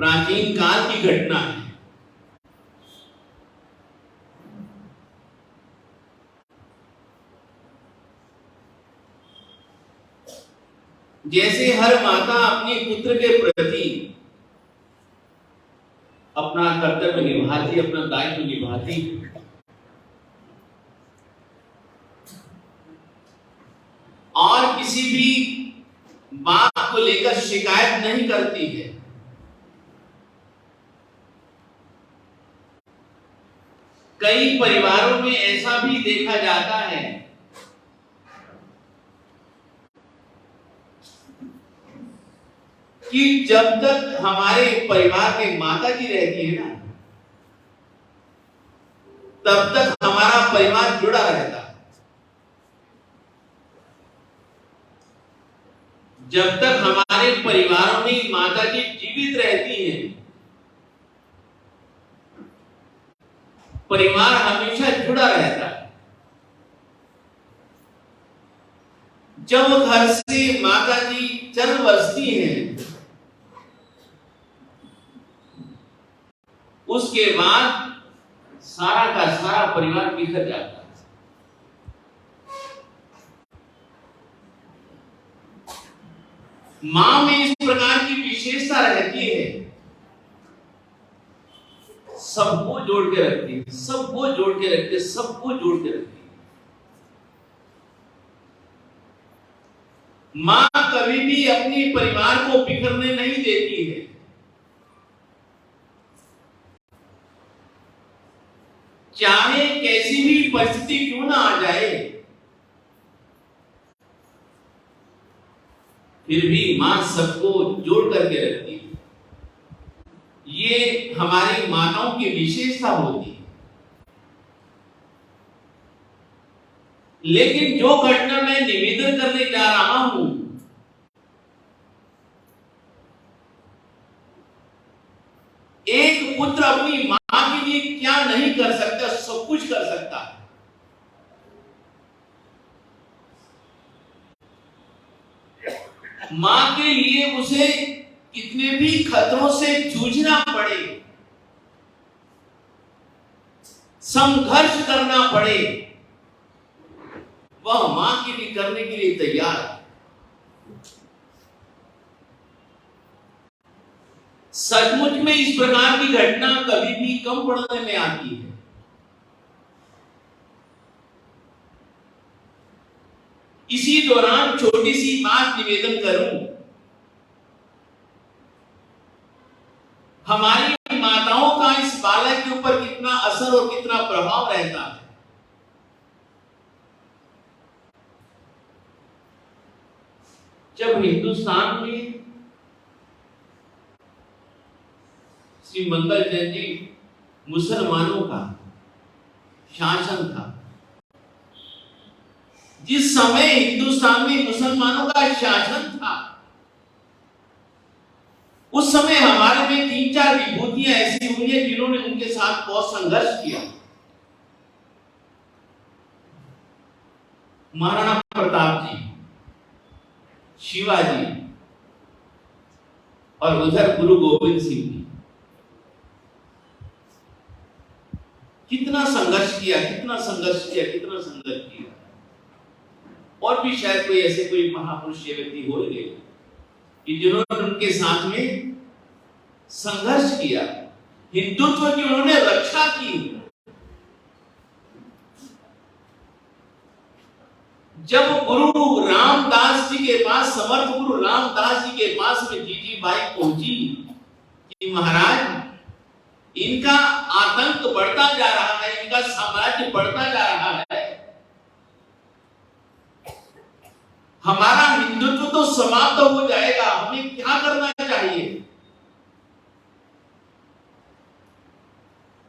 प्राचीन काल की घटना है। जैसे हर माता अपने पुत्र के प्रति अपना कर्तव्य निभाती, अपना दायित्व निभाती, और किसी भी बात को लेकर शिकायत नहीं करती है, कई परिवारों में ऐसा भी देखा जाता है कि जब तक हमारे परिवार में माता जी रहती है ना, तब तक हमारा परिवार जुड़ा रहता है। जब तक हमारे परिवारों में माता जी जीवित रहती हैं, परिवार हमेशा जुड़ा रहता है। जब घर से माता जी चल बसती हैं, उसके बाद सारा का सारा परिवार बिखर जाता है। मां में इस प्रकार की विशेषता रहती है, सबको जोड़ के रखती है, सबको जोड़ के रखती है, सबको जोड़ के रखती है। मां कभी भी अपने परिवार को बिखरने नहीं देती है। चाहे कैसी भी परिस्थिति क्यों ना आ जाए, फिर भी मां सबको जोड़ करके रखती है। ये हमारी माताओं की विशेषता होती है। लेकिन जो घटना मैं निवेदन करने जा रहा हूं, एक पुत्र अपनी मां के लिए क्या नहीं कर सकता, सब कुछ कर सकता है। मां के लिए उसे कितने भी खतरों से जूझना पड़े, संघर्ष करना पड़े, वह मां के लिए करने के लिए तैयार है। सचमुच में इस प्रकार की घटना कभी भी कम पड़ने में आती है। इसी दौरान छोटी सी बात निवेदन करूं, हमारी माताओं का इस बालक के ऊपर कितना असर और कितना प्रभाव रहता है। जब हिंदुस्तान में श्री मंगल जैन जी मुसलमानों का शासन था, जिस समय हिंदुस्तान में मुसलमानों का शासन था, उस समय हमारे में 3-4 विभूतियां ऐसी हुई है जिन्होंने उनके साथ बहुत संघर्ष किया। महाराणा प्रताप जी, शिवाजी और उधर गुरु गोविंद सिंह जी, कितना संघर्ष किया, कितना संघर्ष किया, कितना संघर्ष किया। और भी शायद कोई ऐसे कोई महापुरुष व्यक्ति हो गए कि जिन्होंने उनके साथ में संघर्ष किया, हिंदुत्व की उन्होंने रक्षा की। जब गुरु रामदास जी के पास, समर्थ गुरु रामदास जी के पास में जीजीबाई पहुंची कि महाराज, इनका आतंक बढ़ता जा रहा है, इनका साम्राज्य बढ़ता जा रहा है, हमारा हिंदुत्व तो समाप्त हो जाएगा, हमें क्या करना चाहिए।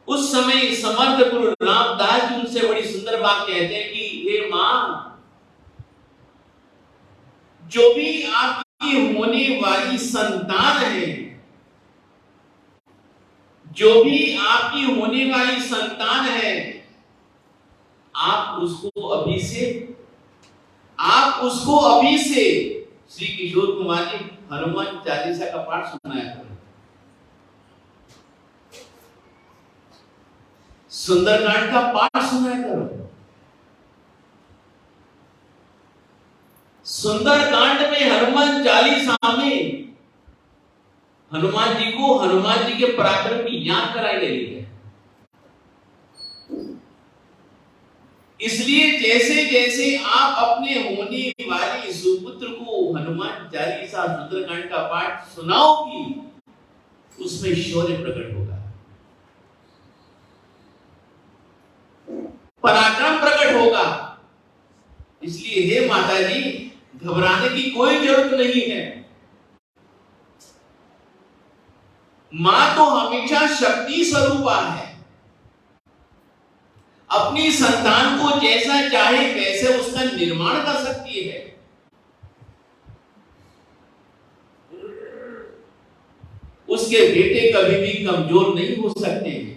उस समय समर्थ गुरु रामदास जी उनसे बड़ी सुंदर बात कहते हैं कि हे मां, जो भी आपकी होने वाली संतान है, जो भी आपकी होने वाली संतान है, आप उसको अभी से श्री किशोर कुमार जी हनुमान चालीसा का पाठ सुनाया करो। सुंदरकांड का पाठ सुनाया करो। सुंदरकांड में हनुमान चालीसा में हनुमान जी को हनुमान जी के पराक्रम की याद कराई गई है। इसलिए जैसे जैसे आप अपने होने वाली सुपुत्र को हनुमान चालीसा सुंदरकांड का पाठ सुनाओगी, उसमें शौर्य प्रकट होगा, पराक्रम प्रकट होगा। इसलिए हे माता जी, घबराने की कोई जरूरत नहीं है। मां तो हमेशा शक्ति स्वरूपा है, अपनी संतान को जैसा चाहे वैसे उसका निर्माण कर सकती है। उसके बेटे कभी भी कमजोर नहीं हो सकते हैं।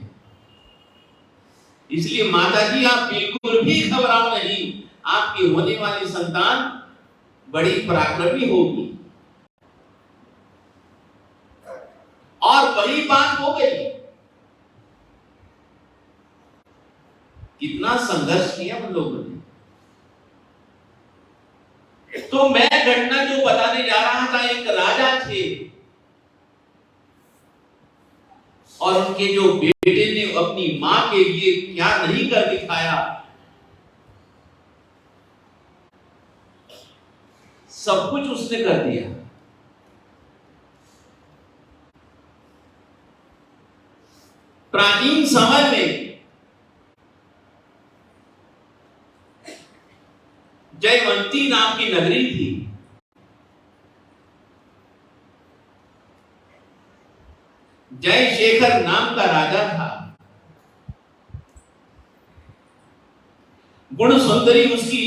इसलिए माता जी आप बिल्कुल भी घबराओ नहीं, आपकी होने वाली संतान बड़ी पराक्रमी होगी। और वही बात हो गई। कितना संघर्ष किया हम लोगों ने। तो मैं घटना जो बताने जा रहा था, एक राजा थे और उनके जो बेटे ने अपनी मां के लिए क्या नहीं कर दिखाया, सब कुछ उसने कर दिया। प्राचीन समय में जयवंती नाम की नगरी थी। जयशेखर नाम का राजा था। गुण सुंदरी उसकी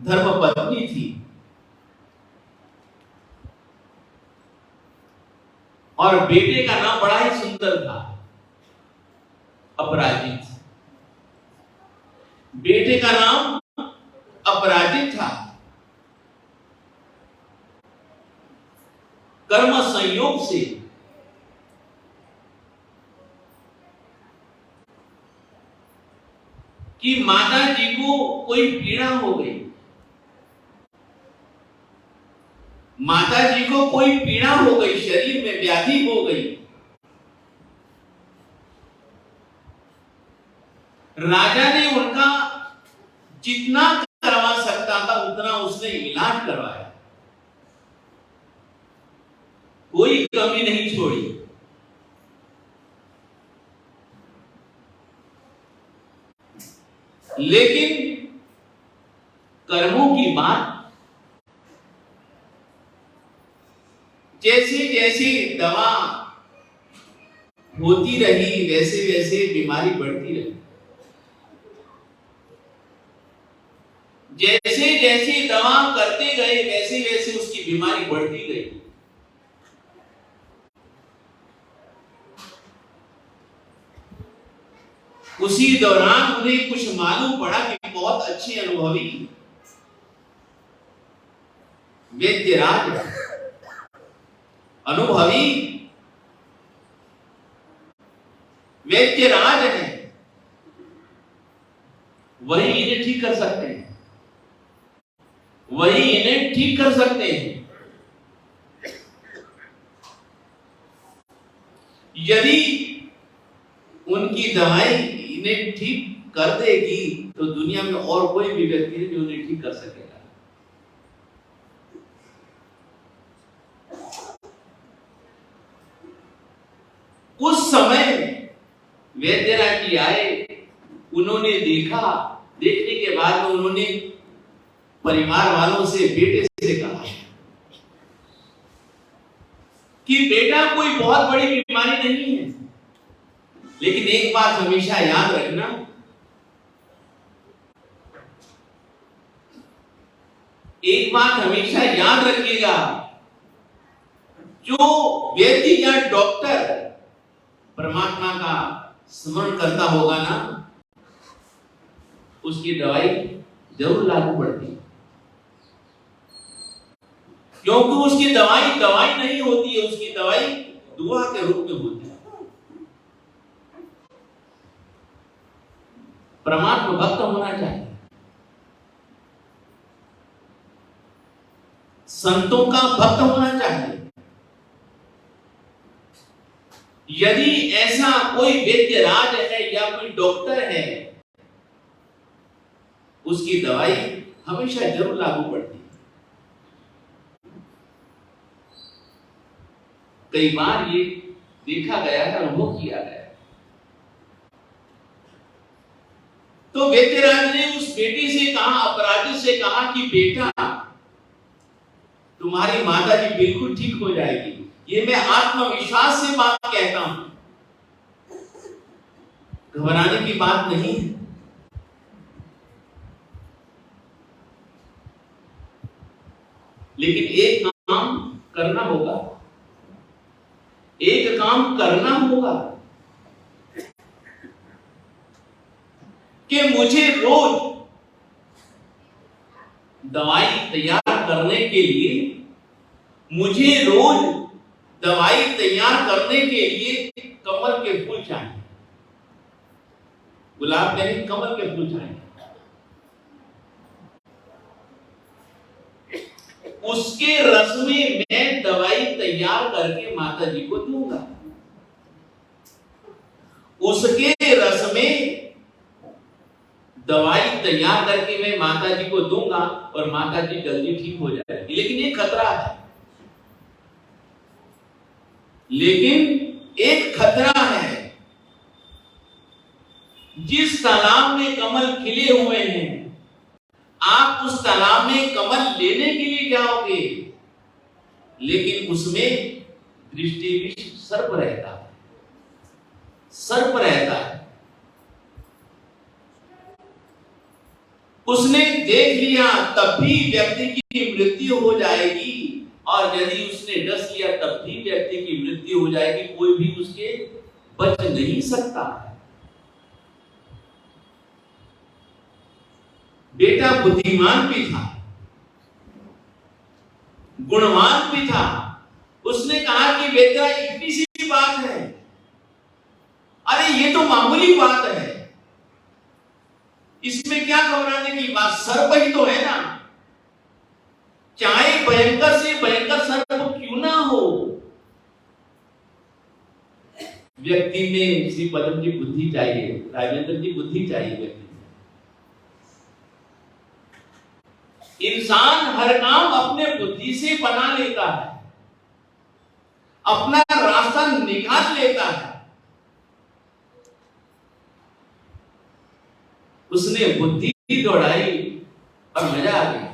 धर्मपत्नी थी और बेटे का नाम बड़ा ही सुंदर था, अपराजित। बेटे का नाम अपराजित था। कर्म संयोग से कि माता जी को कोई पीड़ा हो गई, माता जी को कोई पीड़ा हो गई, शरीर में व्याधि हो गई। राजा ने उनका जितना करवा सकता था उतना उसने इलाज करवाया, कोई कमी नहीं छोड़ी। लेकिन कर्मों की बात, जैसे जैसे दवा होती रही वैसे वैसे बीमारी बढ़ती रही। जैसे जैसे दवा करते गए वैसे वैसे उसकी बीमारी बढ़ती गई। उसी दौरान उन्हें कुछ मालूम पड़ा कि बहुत अच्छे अनुभवी वैद्यराज, अनुभवी वैद्यराज हैं, वही इन्हें ठीक कर सकते हैं, वही इन्हें ठीक कर सकते हैं। यदि उनकी दवाई इन्हें ठीक कर देगी तो दुनिया में और कोई भी व्यक्ति है जो उन्हें ठीक कर सकेगा। उस समय वैद्यराज जी आए, उन्होंने देखा, देखने के बाद में उन्होंने परिवार वालों से, बेटे से कहा कि बेटा कोई बहुत बड़ी बीमारी नहीं है, लेकिन एक बात हमेशा याद रखना, एक बात हमेशा याद रखिएगा, जो व्यक्ति या डॉक्टर परमात्मा का स्मरण करता होगा ना, उसकी दवाई जरूर लागू पड़ती है। क्योंकि उसकी दवाई नहीं होती है, उसकी दवाई दुआ के रूप में होती है। परमात्मा भक्त होना चाहिए, संतों का भक्त होना चाहिए। यदि ऐसा कोई वैद्यराज है या कोई डॉक्टर है, उसकी दवाई हमेशा जरूर लागू पड़ती है। कई बार ये देखा गया है, अनुभव किया गया। तो वैद्यराज ने उस बेटी से कहा, अपराजित से कहा कि बेटा, तुम्हारी माता जी बिल्कुल ठीक हो जाएगी, ये मैं आत्मविश्वास से बात कहता हूं, घबराने की बात नहीं है। लेकिन एक काम करना होगा, एक काम करना होगा कि मुझे रोज दवाई तैयार करने के लिए, मुझे रोज दवाई तैयार करने के लिए कमल के फूल चाहिए, गुलाब नहीं, कमल के फूल चाहिए। उसके रस में मैं दवाई तैयार करके माता जी को दूंगा। उसके रस में दवाई तैयार करके मैं माता जी को दूंगा और माता जी जल्दी ठीक हो जाएगी। लेकिन ये खतरा है, लेकिन एक खतरा है। जिस तालाब में कमल खिले हुए हैं, आप उस तालाब में कमल लेने के लिए जाओगे, लेकिन उसमें दृष्टि विष सर्प रहता है, सर्प रहता है। उसने देख लिया तब भी व्यक्ति की मृत्यु हो जाएगी, और यदि उसने डस लिया तब भी व्यक्ति की मृत्यु हो जाएगी, कोई भी उसके बच नहीं सकता। बेटा बुद्धिमान भी था, गुणवान भी था। उसने कहा कि बेटा इतनी सी बात है, अरे ये तो मामूली बात है, इसमें क्या घबराने की बात, सर्प ही तो है ना, चाहे भयंकर से भयंकर सर्प क्यों ना हो। व्यक्ति में श्री पदम की बुद्धि चाहिए, राजेंद्र जी बुद्धि चाहिए व्यक्ति। इंसान हर काम अपने बुद्धि से बना लेता है, अपना रास्ता निकाल लेता है। उसने बुद्धि दौड़ाई और मजा आ गया।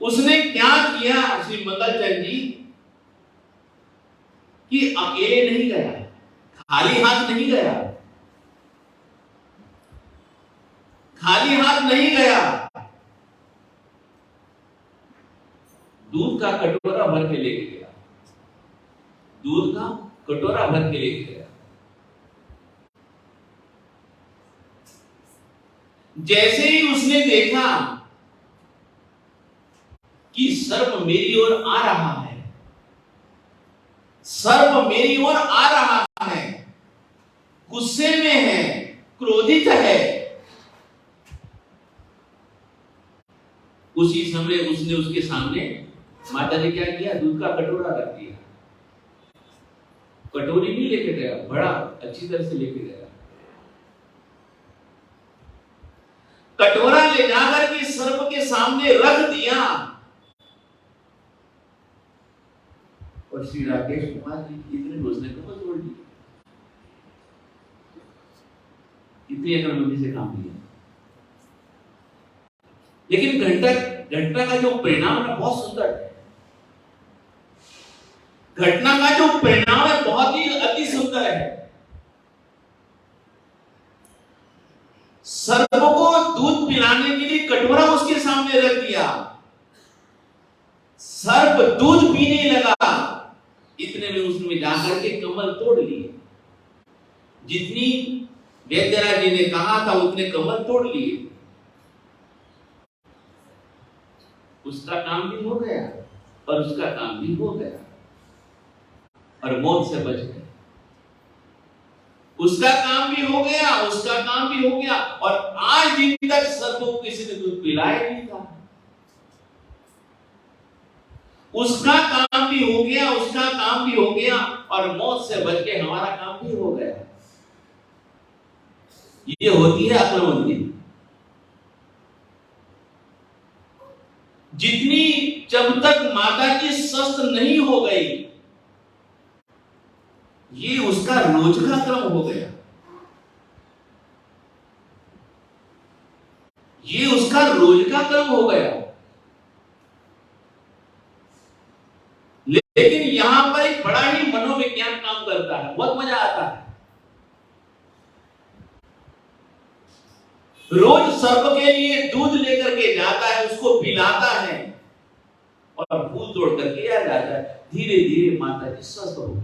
उसने क्या किया श्री मंगलचंद जी, कि अकेले नहीं गया, खाली हाथ नहीं गया, खाली हाथ नहीं गया, दूध का कटोरा भर के लेके गया, दूध का कटोरा भर के लेके गया। जैसे ही उसने देखा कि सर्प मेरी ओर आ रहा है, सर्प मेरी ओर आ रहा है, गुस्से में है, क्रोधित है, उसी समय उसने उसके सामने माता ने क्या किया, दूध का कटोरा रख दिया। कटोरी नहीं लेके गया, बड़ा अच्छी तरह से लेके गया, कटोरा ले जाकर के सर्प के सामने रख दिया। और श्री राकेश कुमार जी इतने घोषणा को जोड़ दी, इतनी अकलमंदी से काम किया। लेकिन घटना का जो परिणाम है बहुत सुंदर है। घटना का जो परिणाम है बहुत ही अति सुंदर है। सर्प को दूध पिलाने के लिए कटोरा उसके सामने रख दिया, सर्प दूध पीने लगा। इतने में उसने जाकर के कमल तोड़ लिए, जितनी वैद्यराज जी ने कहा था उतने कमल तोड़ लिए। उसका काम भी हो गया और उसका काम भी हो गया और मौत से बच गए। उसका काम भी हो गया, उसका काम भी हो गया, और आज दिन तक सर्प को किसी ने दूध पिलाया नहीं था। उसका काम भी हो गया, उसका काम भी हो गया, और मौत से बच के हमारा काम भी हो गया। ये होती है अक्लमंदी। जितनी जब तक माता जी स्वस्थ नहीं हो गई, ये उसका रोज का क्रम हो गया, ये उसका रोज का क्रम हो गया। लेकिन यहां पर एक बड़ा ही मनोविज्ञान काम करता है, बहुत मजा आता है। रोज सर्प के लिए दूध लेकर के जाता है, उसको पिलाता है, और फूल तोड़ करके आ जाता है। धीरे धीरे माता जी स्वस्थ हो गई,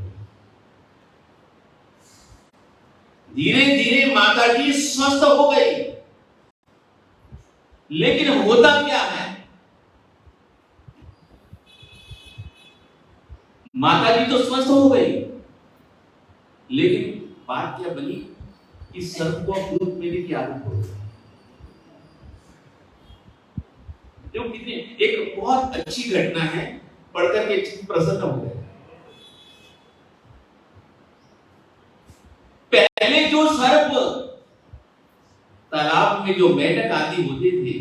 धीरे धीरे माता जी स्वस्थ हो गई। लेकिन होता क्या है, माता जी तो स्वस्थ हो गई, लेकिन बात क्या बनी कि सर्प को दूध पीने की आदत हो गई। जो कितनी एक बहुत अच्छी घटना है, पढ़कर के प्रसन्न हो गए। पहले जो सर्प तालाब में जो मेंढक आदि होते थे,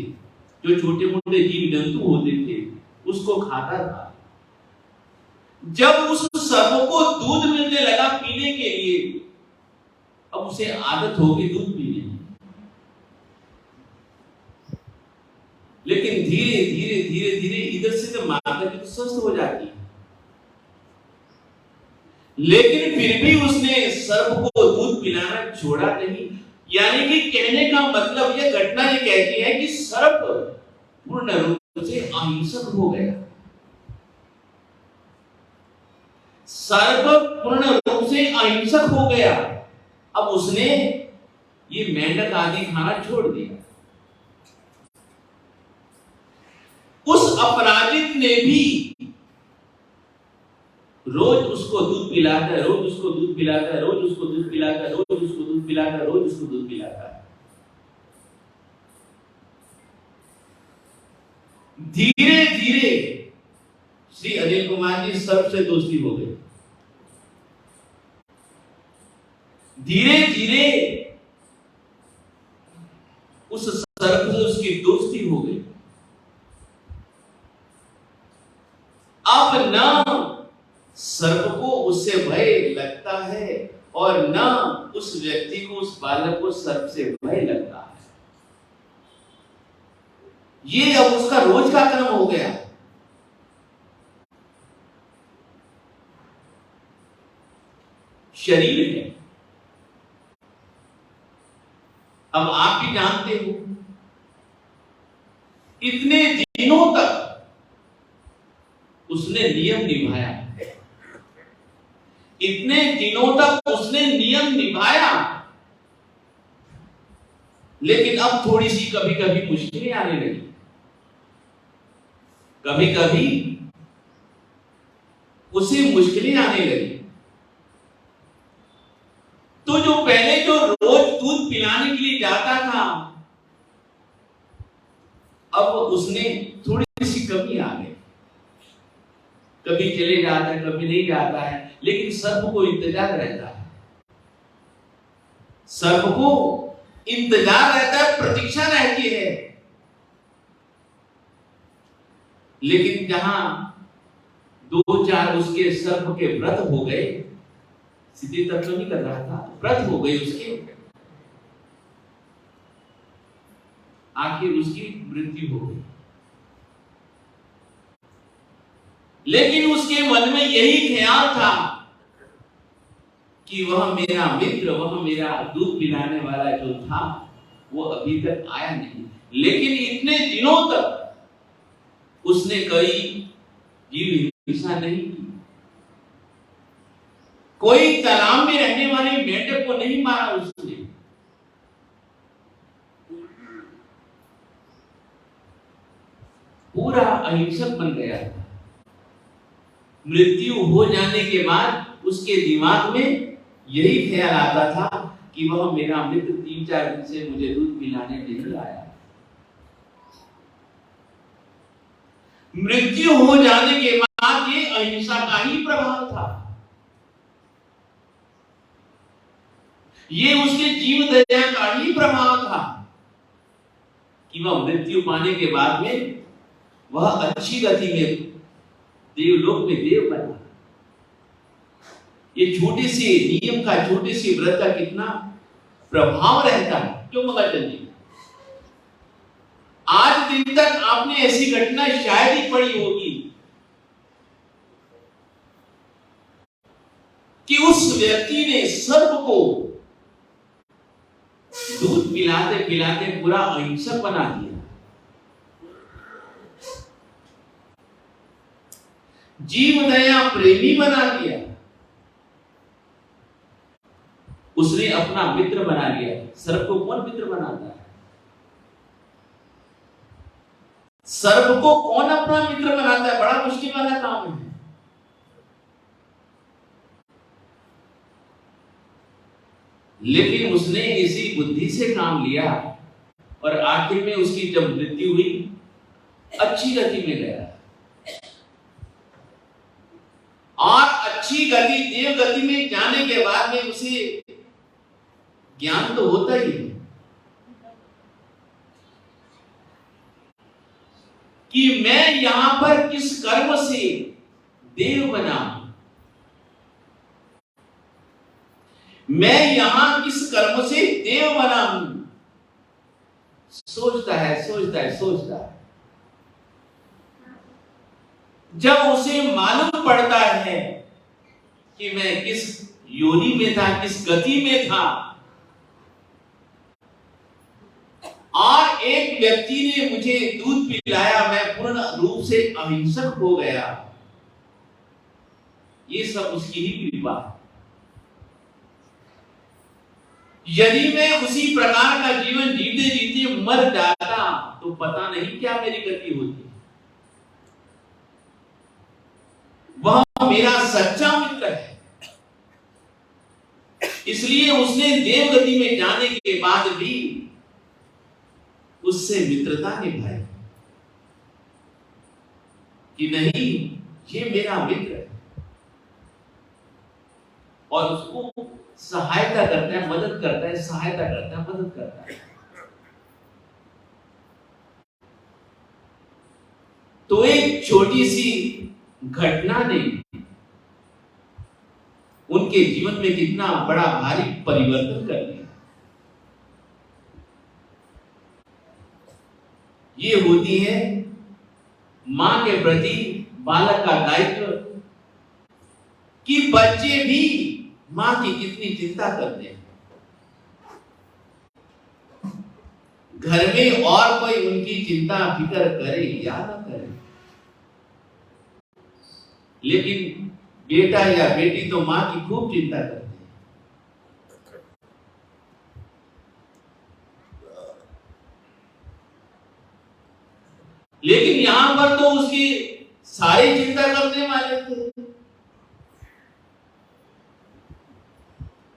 जो छोटे मोटे जीव जंतु होते थे, उसको खाता था। जब उस सर्प को दूध मिलने लगा पीने के लिए, अब उसे आदत हो गई दूध पीने की। लेकिन धीरे धीरे धीरे धीरे इधर से तो माता जी तो स्वस्थ हो जाती है, लेकिन फिर भी उसने सर्प को दूध पिलाना छोड़ा नहीं। यानी कि कहने का मतलब यह घटना ये कहती है कि सर्प पूर्ण रूप से अहिंसक हो गया। सर्प पूर्ण रूप से अहिंसक हो गया। अब उसने ये मेंढक आदि खाना छोड़ दिया। उस अपराजित ने भी रोज उसको दूध पिलाता है, रोज उसको दूध पिलाता है, रोज उसको दूध पिलाता है, रोज उसको दूध पिलाता है, रोज उसको दूध पिलाता है। धीरे धीरे श्री अनिल कुमार जी सर्प से दोस्ती हो गई। धीरे धीरे उस सर्प से उसकी दोस्ती हो गई। अब ना सर्प को उससे भय लगता है, और ना उस व्यक्ति को, उस बालक को सर्प से भय लगता है। ये अब उसका रोज का क्रम हो गया। शरीर है, अब आप भी जानते हो, इतने दिनों तक उसने नियम निभाया, इतने दिनों तक उसने नियम निभाया, लेकिन अब थोड़ी सी कभी कभी मुश्किलें आने लगी। कभी कभी उसे मुश्किलें आने लगी। तो जो पहले जो रोज दूध पिलाने के लिए जाता था, अब उसने थोड़ी सी कमी आ गई। कभी चले जाता है, कभी नहीं जाता है, लेकिन सर्प को इंतजार रहता है। सर्प को इंतजार रहता है, प्रतीक्षा रहती है। लेकिन जहां दो चार उसके सर्प के व्रत हो गए, सीधे तत्व नहीं कर रहा था, व्रत हो गए उसके, आखिर उसकी मृत्यु हो गई। लेकिन उसके मन में यही ख्याल था कि वह मेरा मित्र, वह मेरा दूध पिलाने वाला जो था, वो अभी तक आया नहीं। लेकिन इतने दिनों तक उसने कई जीव हिंसा नहीं की, कोई तालाब में रहने वाले मेंढक को नहीं मारा उसने। पूरा अहिंसक बन गया था। मृत्यु हो जाने के बाद उसके दिमाग में यही ख्याल आता था कि वह मेरा मित्र 3-4 दिन से मुझे दूध पिलाने नहीं आया। मृत्यु हो जाने के बाद ये अहिंसा का ही प्रभाव था। ये उसके जीव दया का ही प्रभाव था कि वह मृत्यु पाने के बाद में वह अच्छी गति में देवलोक में देव बना। ये छोटे से नियम का, छोटे से व्रत का कितना प्रभाव रहता है, क्यों मगा चलने। आज दिन तक आपने ऐसी घटना शायद ही पढ़ी होगी कि उस व्यक्ति ने सर्प को दूध पिलाते पिलाते पूरा अहिंसक बना दिया। जीव दया प्रेमी बना दिया। उसने अपना मित्र बना लिया। सर्प को कौन मित्र बनाता है? सर्प को कौन अपना मित्र बनाता है? बड़ा मुश्किल वाला काम है। लेकिन उसने इसी बुद्धि से काम लिया और आखिर में उसकी जब मृत्यु हुई, अच्छी गति में गया। और अच्छी गति, देव गति में जाने के बाद में उसे ज्ञान तो होता ही है कि मैं यहां पर किस कर्म से देव बना, मैं यहां किस कर्म से देव बना हूं। सोचता है, सोचता है, सोचता है। जब उसे मालूम पड़ता है कि मैं किस योनि में था, किस गति में था, और एक व्यक्ति ने मुझे दूध पिलाया, मैं पूर्ण रूप से अहिंसक हो गया, ये सब उसकी ही कृपा है। यदि मैं उसी प्रकार का जीवन जीते जीते मर जाता तो पता नहीं क्या मेरी गति होती। वह मेरा सच्चा मित्र है, इसलिए उसने देव गति में जाने के बाद भी उससे मित्रता निभाई कि नहीं, ये मेरा मित्र है, और उसको सहायता करता है, मदद करता है, सहायता करता है, मदद करता है। तो एक छोटी सी घटना ने उनके जीवन में कितना बड़ा भारी परिवर्तन कर दिया। ये होती है मां के प्रति बालक का दायित्व कि बच्चे भी मां की कितनी चिंता करते हैं। घर में और कोई उनकी चिंता फिक्र करे या न करे, लेकिन बेटा या बेटी तो मां की खूब चिंता करते हैं। लेकिन यहां पर तो उसकी सारी चिंता करने वाले थे।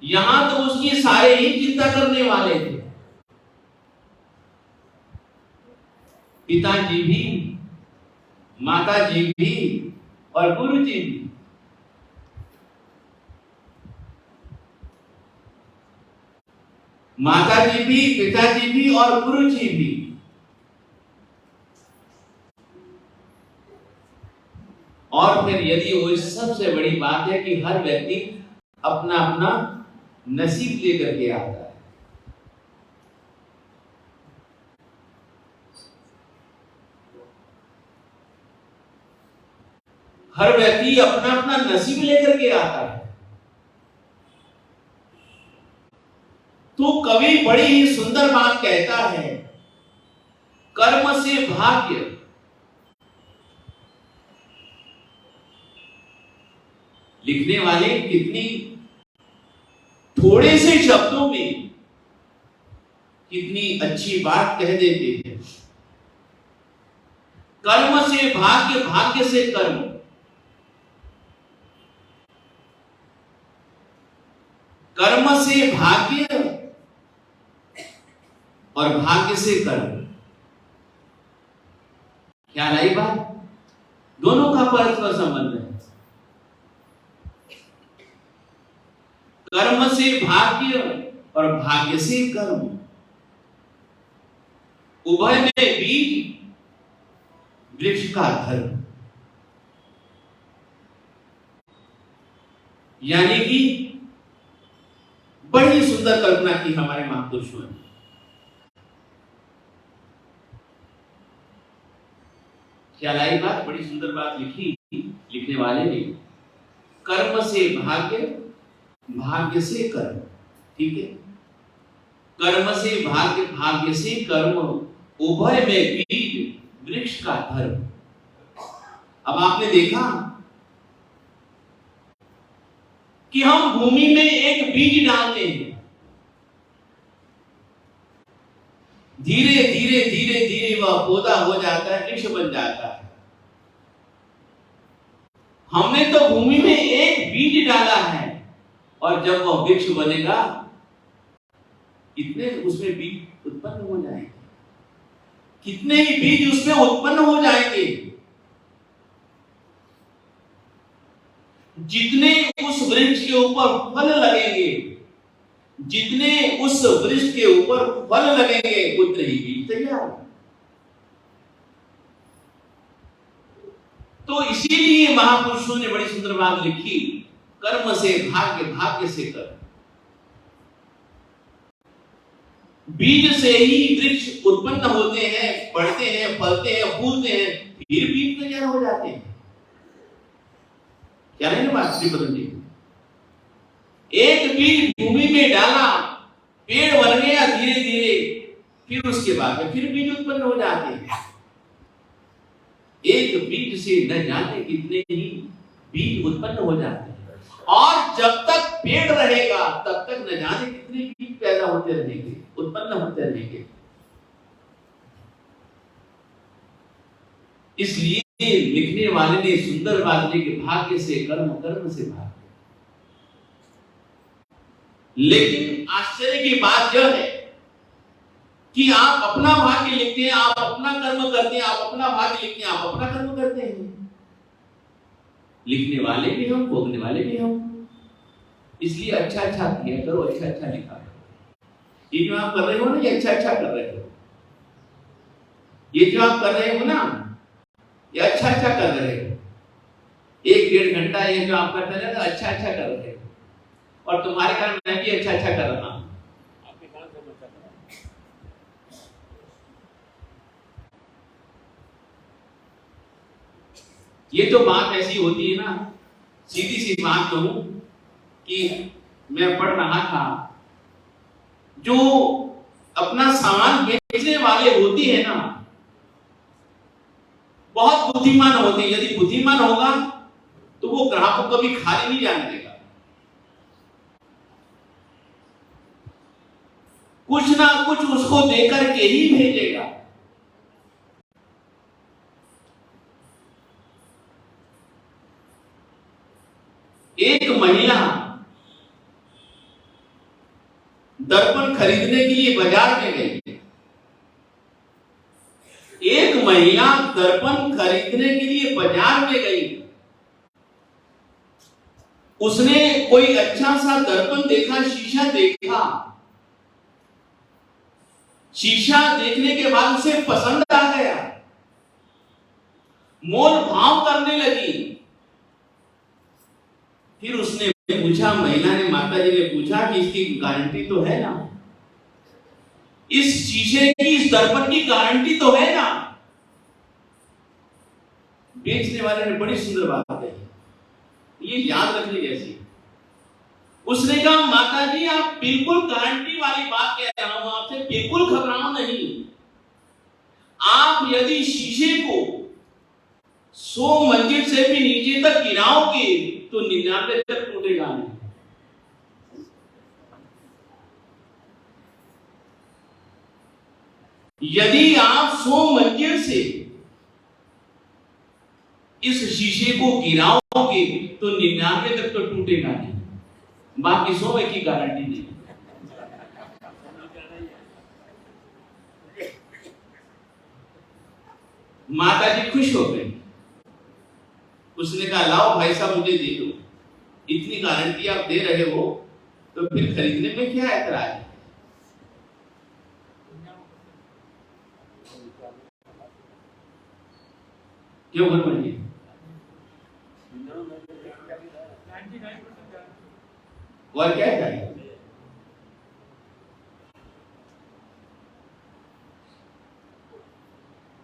यहां तो उसकी सारे ही चिंता करने वाले थे। पिताजी भी, माताजी भी और गुरुजी भी। माताजी भी, पिताजी भी और गुरुजी भी। और फिर यदि वो सबसे बड़ी बात है कि हर व्यक्ति अपना अपना नसीब लेकर के आता है। हर व्यक्ति अपना अपना नसीब लेकर के आता है। तो कवि बड़ी ही सुंदर बात कहता है, कर्म से भाग्य। लिखने वाले कितनी थोड़े से शब्दों में कितनी अच्छी बात कह देते हैं। कर्म से भाग्य, भाग्य से कर्म। कर्म से भाग्य और भाग्य से कर्म। ख्याल आई बात? दोनों का परस्पर संबंध है। कर्म से भाग्य और भाग्य से कर्म, उभय में बीज वृक्ष का धर्म। यानी कि बड़ी सुंदर कल्पना की हमारे महापुरुषों ने। ख्याल आई बात? बड़ी सुंदर बात लिखी लिखने वाले ने। कर्म से भाग्य, भाग्य से कर्म। ठीक है, कर्म से भाग्य, भाग्य से कर्म, उभय में बीज वृक्ष का धर्म। अब आपने देखा कि हम भूमि में एक बीज डालते हैं, धीरे धीरे धीरे धीरे वह पौधा हो जाता है, वृक्ष बन जाता है। हमने तो भूमि में एक बीज डाला है, और जब वह वृक्ष बनेगा कितने उसमें बीज उत्पन्न हो जाएंगे, कितने ही बीज उसमें उत्पन्न हो जाएंगे। जितने उस वृक्ष के ऊपर फल लगेंगे, जितने उस वृक्ष के ऊपर फल लगेंगे, उतने ही बीज तैयार। तो इसीलिए महापुरुषों ने बड़ी सुंदर बात लिखी, कर्म से भाग्य, भाग्य से कर्म। बीज से ही वृक्ष उत्पन्न होते हैं, बढ़ते हैं, फलते हैं, फूलते हैं, फिर बीज तैयार हो जाते हैं। क्या है ना बात श्रीपदम जी? एक बीज भूमि में डाला, पेड़ बन गया धीरे धीरे, फिर उसके बाद में फिर बीज उत्पन्न हो जाते हैं। एक बीज से न जाने कितने ही बीज उत्पन्न हो जाते हैं, और जब तक पेड़ रहेगा तब तक न जाने कितने बीज पैदा होते रहेंगे, उत्पन्न होते रहेंगे। इसलिए लिखने वाले ने सुंदर बात लिखी, भाग्य से कर्म, कर्म से भाग्य। लेकिन आश्चर्य की बात यह है कि आप अपना भाग्य लिखते हैं, आप अपना कर्म करते हैं, आप अपना भाग्य लिखते हैं, आप अपना कर्म करते हैं। लिखने वाले भी हम, भोगने वाले भी हम। इसलिए अच्छा अच्छा किया करो, अच्छा अच्छा लिखा करो। ये जो आप कर रहे हो ना, ये अच्छा अच्छा कर रहे हो। ये जो आप कर रहे हो ना, ये अच्छा अच्छा कर रहे हो। 1-1.5 घंटा ये जो आप करते हैं ना, अच्छा अच्छा कर रहे हो। और तुम्हारे कारण मैं भी अच्छा अच्छा कर रहा हूं। आपके कारण सब अच्छा कर रहा हूं। ये तो बात ऐसी होती है ना, सीधी सी बात कहूं कि मैं पढ़ रहा था, जो अपना सामान बेचने वाले होते हैं ना, बहुत बुद्धिमान होते हैं। यदि बुद्धिमान होगा तो वो ग्राहक को कभी खाली नहीं जाने देगा, कुछ ना कुछ उसको देकर के ही भेजेगा। एक महिला दर्पण खरीदने के लिए बाजार में गई। एक महिला दर्पण खरीदने के लिए बाजार में गई। उसने कोई अच्छा सा दर्पण देखा, शीशा देखा। शीशा देखने के बाद उसे पसंद आ गया, मोल भाव करने लगी। फिर उसने पूछा, महिला ने, माता जी ने पूछा कि इसकी गारंटी तो है ना, इस शीशे की, इस दर्पण की गारंटी तो है ना? बेचने वाले ने बड़ी सुंदर बात कही, ये याद रखने जैसी। उसने कहा, माता जी आप बिल्कुल गारंटी वाली बात कह रहा हूं आपसे, बिल्कुल घबराओ नहीं। आप यदि शीशे को 100 मंजिल से भी नीचे तक गिराओगे तो 99 तक टूटेगा नहीं। यदि आप 100 मंजिल से इस शीशे को गिराओगे तो 99 तक तो टूटेगा नहीं। बाकी 100 की गारंटी नहीं। माता जी खुश हो गई। उसने कहा लाओ भाई साहब मुझे दे दो, इतनी गारंटी आप दे रहे हो तो फिर खरीदने में क्या ऐतराज है। क्यों बनवाइए? और क्या चाहिए?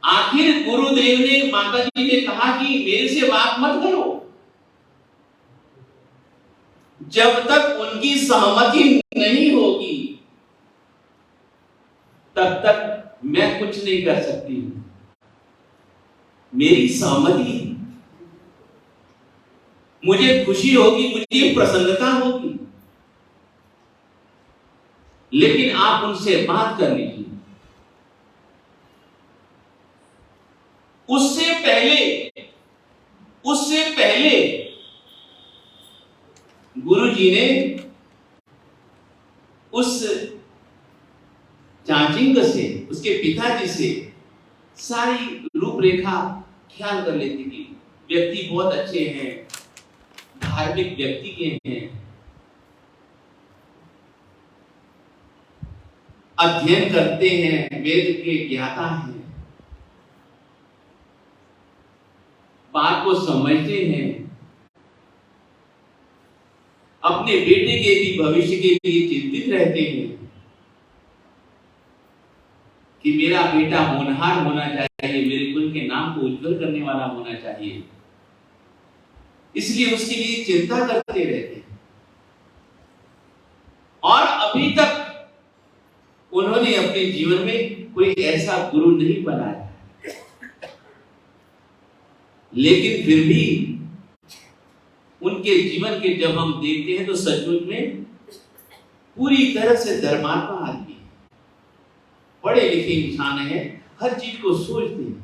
आखिर गुरुदेव ने, माता जी ने कहा कि मेरे से बात मत करो, जब तक उनकी सहमति नहीं होगी तब तक मैं कुछ नहीं कर सकती हूं। मेरी सहमति, मुझे खुशी होगी, मुझे प्रसन्नता होगी, लेकिन आप उनसे बात कर लीजिए। उससे पहले गुरु जी ने उस चाचिंग से, उसके पिताजी से सारी रूपरेखा ख्याल कर लेती थी। व्यक्ति बहुत अच्छे हैं, धार्मिक व्यक्ति के हैं, अध्ययन करते हैं, वेद के ज्ञाता हैं, बात को समझते हैं, अपने बेटे के भी भविष्य के लिए चिंतित रहते हैं कि मेरा बेटा होनहार होना चाहिए, मेरे कुल के नाम को उज्जवल करने वाला होना चाहिए, इसलिए उसके लिए चिंता करते रहते हैं। और अभी तक उन्होंने अपने जीवन में कोई ऐसा गुरु नहीं बनाया, लेकिन फिर भी उनके जीवन के जब हम देखते हैं तो सचमुच में पूरी तरह से धर्मात्मा आदमी है, पढ़े लिखे इंसान है, हर चीज को सोचते हैं।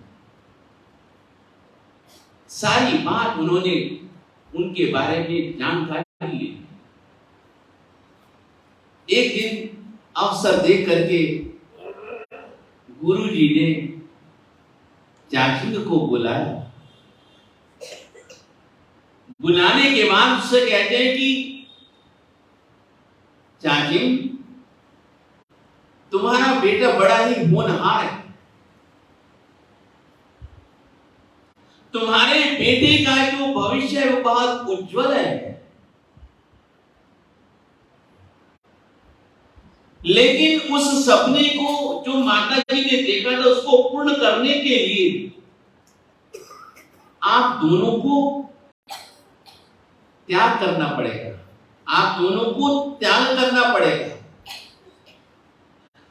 सारी बात उन्होंने उनके बारे में जानकारी ली। एक दिन अवसर देख करके गुरु जी ने चाचिंग को बुलाया। बुलाने के बाद उससे कहते हैं कि चाचिंग, तुम्हारा बेटा बड़ा ही होनहार है, तुम्हारे बेटे का जो भविष्य है वो बहुत उज्जवल है, लेकिन उस सपने को जो माता जी ने देखा था उसको पूर्ण करने के लिए आप दोनों को त्याग करना पड़ेगा, आप दोनों को त्याग करना पड़ेगा,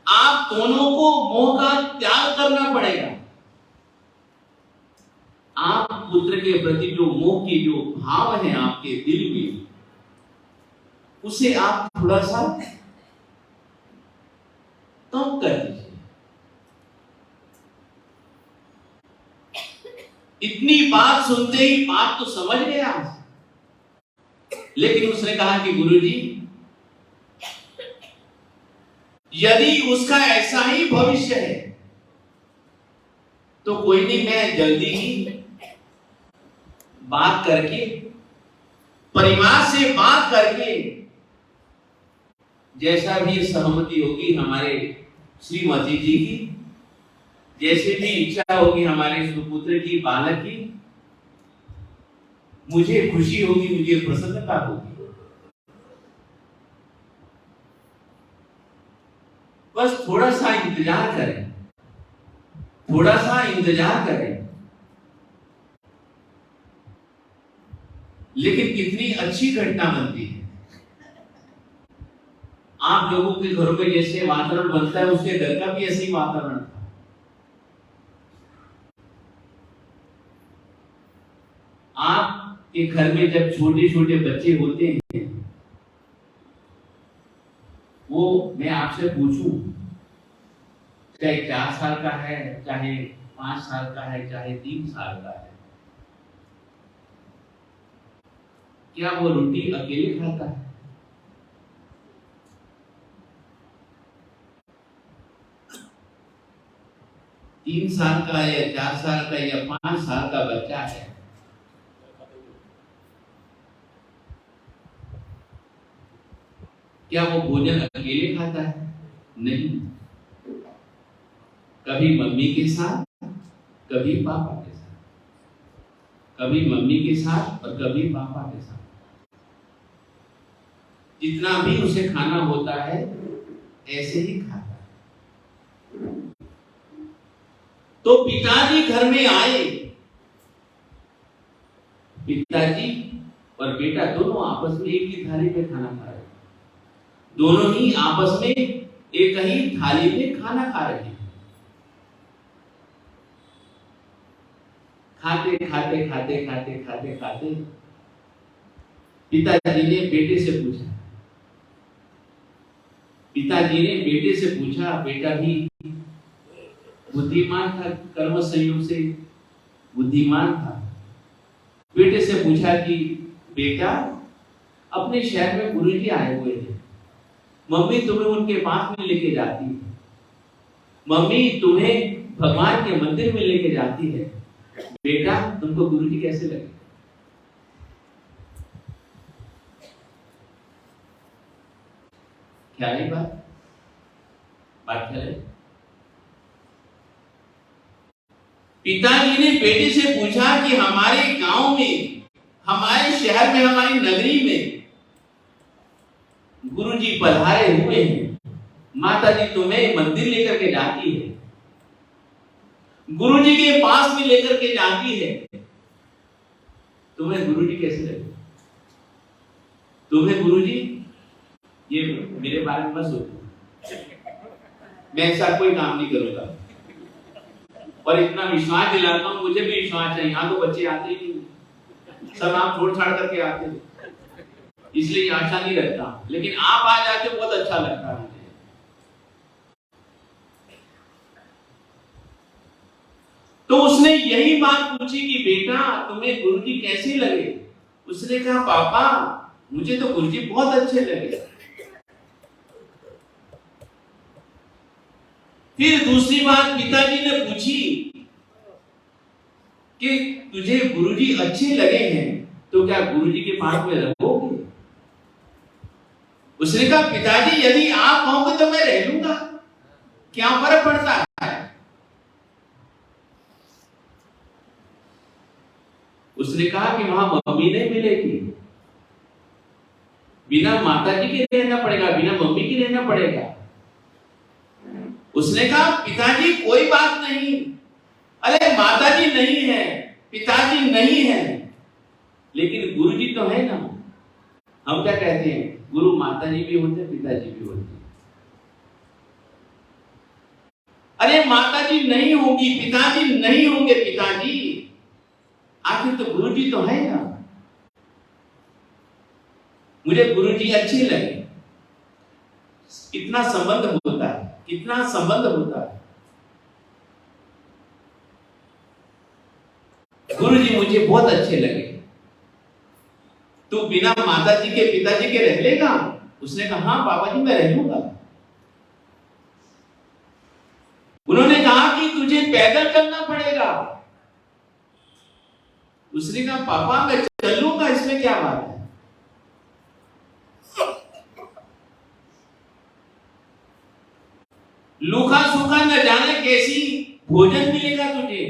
आप दोनों को मोह का त्याग करना पड़ेगा। आप पुत्र के प्रति जो मोह की जो भाव है आपके दिल में, उसे आप थोड़ा सा कम कर दीजिए। इतनी बात सुनते ही बात तो समझ गया, लेकिन उसने कहा कि गुरुजी, यदि उसका ऐसा ही भविष्य है तो कोई नहीं, मैं जल्दी ही बात करके, परिवार से बात करके, जैसा भी सहमति होगी हमारे श्रीमती जी की, जैसे भी इच्छा होगी हमारे सुपुत्र की, बालक की, मुझे खुशी होगी, मुझे प्रसन्नता होगी। बस थोड़ा सा इंतजार करें, थोड़ा सा इंतजार करें। लेकिन कितनी अच्छी घटना बनती है। आप लोगों के घरों में जैसे वातावरण बनता है, उसके घर का भी ऐसे ही वातावरण था। आपके घर में जब छोटे छोटे बच्चे होते हैं, वो मैं आपसे पूछूं, चाहे 4 साल का है, चाहे 5 साल का है, चाहे 3 साल का है, क्या वो रोटी अकेले खाता है? 3 साल का या 4 साल का या 5 साल का बच्चा है, क्या वो भोजन अकेले खाता है? नहीं, कभी मम्मी के साथ, कभी पापा के साथ, कभी मम्मी के साथ और कभी पापा के साथ। जितना भी उसे खाना होता है ऐसे ही खाता है। तो पिताजी घर में आए, पिताजी और बेटा दोनों आपस में एक ही थाली पे खाना खा रहे, दोनों ही आपस में एक ही थाली में खाना खा रहे हैं। खाते खाते खाते खाते खाते खाते पिताजी ने बेटे से पूछा, पिताजी ने बेटे से पूछा, बेटा भी बुद्धिमान था, कर्म संयोग से बुद्धिमान था। बेटे से पूछा कि बेटा, अपने शहर में गुरुजी आए हुए हैं, मम्मी तुम्हें उनके पास में लेके जाती है, मम्मी तुम्हें भगवान के मंदिर में लेके जाती है, बेटा तुमको गुरुजी कैसे लगे? क्या है बात क्या है? पिताजी ने बेटे से पूछा कि हमारे गांव में, हमारे शहर में, हमारी नगरी में गुरुजी पधारे हुए हैं, माताजी तुम्हें मंदिर लेकर के जाती है, गुरुजी के पास में लेकर के जाती है, तुम्हें गुरुजी कैसे लगे? तुम्हें गुरुजी, ये मेरे बारे में मत सोचो, मैं ऐसा कोई काम नहीं करूंगा, और इतना विश्वास दिलाता हूं, मुझे भी विश्वास है, यहाँ तो बच्चे आते ही नहीं, सब आप छोड़ छाड़ करके आते हैं, इसलिए आशा नहीं रखता, लेकिन आप आ जाते बहुत अच्छा लगता है मुझे। तो उसने यही बात पूछी कि बेटा तुम्हें गुरुजी कैसे लगे? उसने कहा पापा मुझे तो गुरुजी बहुत अच्छे लगे। फिर दूसरी बात पिताजी ने पूछी कि तुझे गुरुजी अच्छे लगे हैं तो क्या गुरुजी के पास में रहोगे? उसने कहा पिताजी यदि आप कहोगे तो मैं रह लूंगा, क्या फर्क पड़ता है? उसने कहा कि वहां मम्मी नहीं मिलेगी, बिना माताजी के रहना पड़ेगा, बिना मम्मी के रहना पड़ेगा। उसने कहा पिताजी कोई बात नहीं, अरे माताजी नहीं है, पिताजी नहीं है, लेकिन गुरुजी तो है ना। हम क्या कहते हैं, गुरु माताजी भी होते, पिताजी भी होते। अरे माताजी नहीं होगी, पिताजी नहीं होंगे, पिताजी आखिर तो गुरुजी तो है ना। मुझे गुरुजी अच्छे लगे। कितना संबंध होता है, कितना संबंध होता है। गुरुजी मुझे बहुत अच्छे लगे, तू बिना माताजी के पिताजी के रह लेगा? उसने कहा हाँ पापा जी मैं रह लूंगा। उन्होंने कहा कि तुझे पैदल चलना पड़ेगा। उसने कहा पापा मैं चल लूंगा, इसमें क्या बात है। लूखा सूखा न जाने कैसी भोजन मिलेगा तुझे।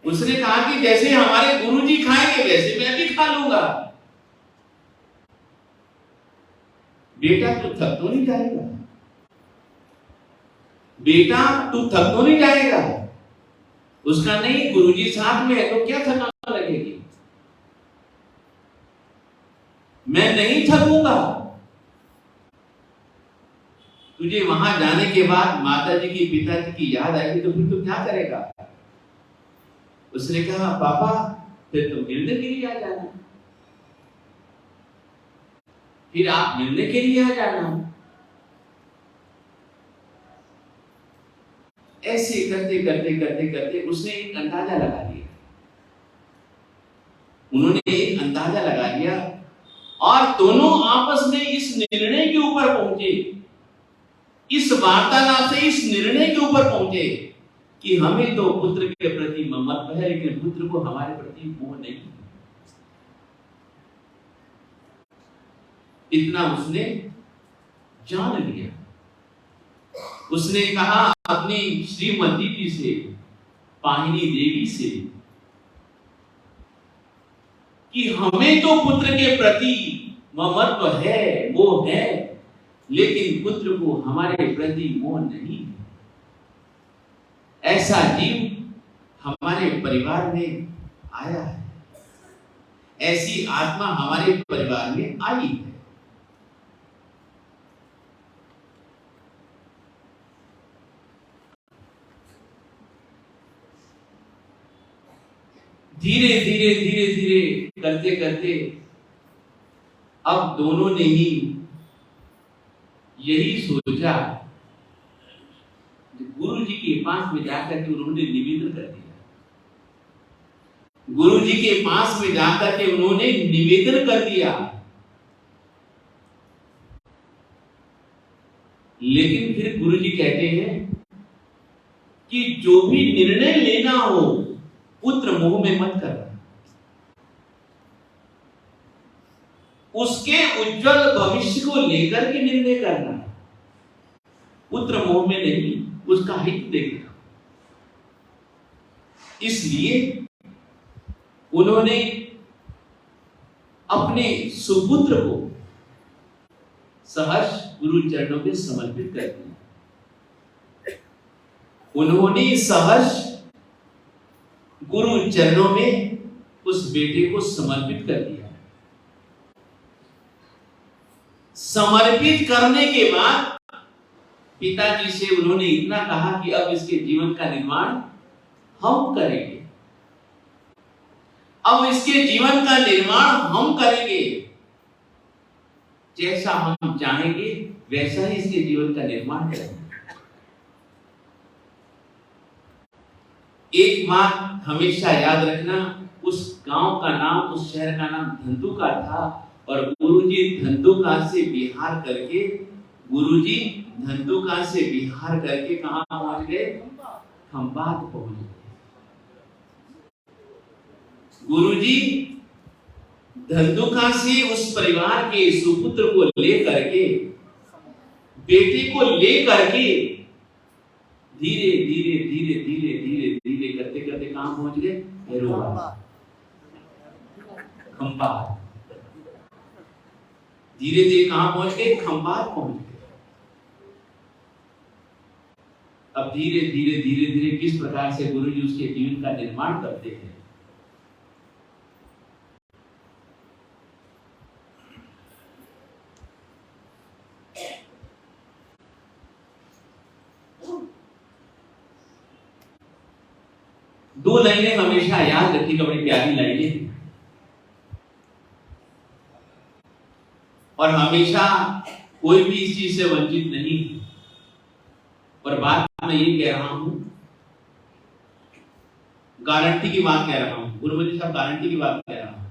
उसने कहा कि जैसे हमारे गुरुजी खाएंगे वैसे मैं भी खा लूंगा। बेटा तू थक तो नहीं जाएगा? बेटा तू थक तो नहीं जाएगा? उसका नहीं, गुरुजी साथ में है तो क्या थकान लगेगी, मैं नहीं थकूंगा। तुझे वहां जाने के बाद माताजी की पिताजी की याद आएगी तो फिर तू क्या करेगा? उसने कहा पापा फिर तो मिलने के लिए आ जाना, फिर आप मिलने के लिए आ जाना। ऐसे करते करते करते करते उसने एक अंदाजा लगा लिया, उन्होंने एक अंदाजा लगा लिया और दोनों आपस में इस निर्णय के ऊपर पहुंचे इस वार्तालाप से इस निर्णय के ऊपर पहुंचे कि हमें तो पुत्र के प्रति ममत्व है, लेकिन पुत्र को हमारे प्रति मोह नहीं। इतना उसने जान लिया। उसने कहा अपनी श्रीमती जी से, पाहिनी देवी से, कि हमें तो पुत्र के प्रति ममत्व है, मोह है, लेकिन पुत्र को हमारे प्रति मोह नहीं है। ऐसा जीव हमारे परिवार में आया है, ऐसी आत्मा हमारे परिवार में आई है। धीरे धीरे धीरे धीरे करते करते अब दोनों ने ही यही सोचा, गुरु जी के पास में जाकर के उन्होंने निवेदन कर दिया। गुरु जी के पास में जाकर के उन्होंने निवेदन कर दिया, लेकिन फिर गुरु जी कहते हैं कि जो भी निर्णय लेना हो पुत्र मोह में मत करना, उसके उज्जवल भविष्य को लेकर के निर्णय करना, पुत्र मोह में नहीं, उसका हित देखना। इसलिए उन्होंने अपने सुपुत्र को सहर्ष गुरु चरणों में समर्पित कर दिया। उन्होंने सहर्ष गुरु चरणों में उस बेटे को समर्पित कर दिया। समर्पित करने के बाद पिताजी से उन्होंने इतना कहा कि अब इसके जीवन का निर्माण हम करेंगे, अब इसके जीवन का निर्माण हम करेंगे, जैसा हम चाहेंगे वैसा ही इसके जीवन का निर्माण करेंगे। एक बात हमेशा याद रखना, उस गांव का नाम, उस शहर का नाम धंधुका था, और गुरुजी धंधुका से बिहार करके, गुरुजी धंधुका से बिहार करके कहां पहुंच गए? खंभात पहुंच गए। गुरुजी धंधुका से उस परिवार के सुपुत्र को लेकर के, बेटे को लेकर के धीरे धीरे धीरे धीरे धीरे धीरे करते करते कहां पहुंच गए? खंभात। धीरे धीरे कहां पहुंच गए? खंभात पहुंच गए। अब धीरे धीरे धीरे धीरे किस प्रकार से गुरुजी उसके जीवन का निर्माण करते हैं। दो लाइनें हमेशा याद रखिएगा, बड़ी प्यारी लाइनें, और हमेशा कोई भी इस चीज से वंचित नहीं। और बात मैं ये कह रहा हूं, गारंटी की बात कह रहा हूं, गुरुमती साहब गारंटी की बात कह रहा हूं।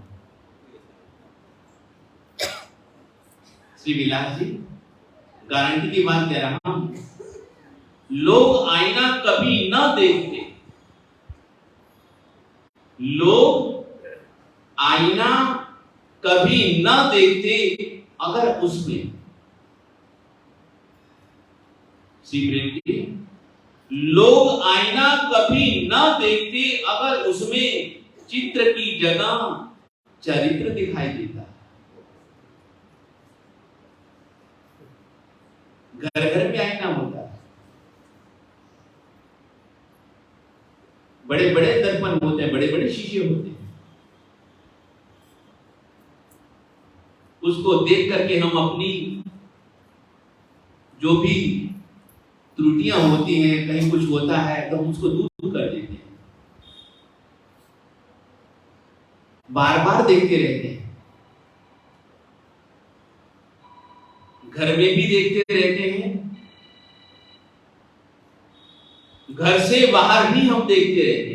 श्री विलास जी, गारंटी की बात कह रहा हूं। लोग आईना कभी न देखते, लोग आईना कभी न देखते अगर उसमें, श्री प्रेम जी, लोग आईना कभी न देखते अगर उसमें चित्र की जगह चरित्र दिखाई देता। घर घर में आईना होता है, बड़े बड़े दर्पण होते हैं, बड़े बड़े शीशे होते हैं। उसको देख करके हम अपनी जो भी त्रुटियां होती हैं, कहीं कुछ होता है तो हम उसको दूर कर देते हैं, बार बार देखते रहते हैं, घर में भी देखते रहते हैं, घर से बाहर भी हम देखते रहते हैं।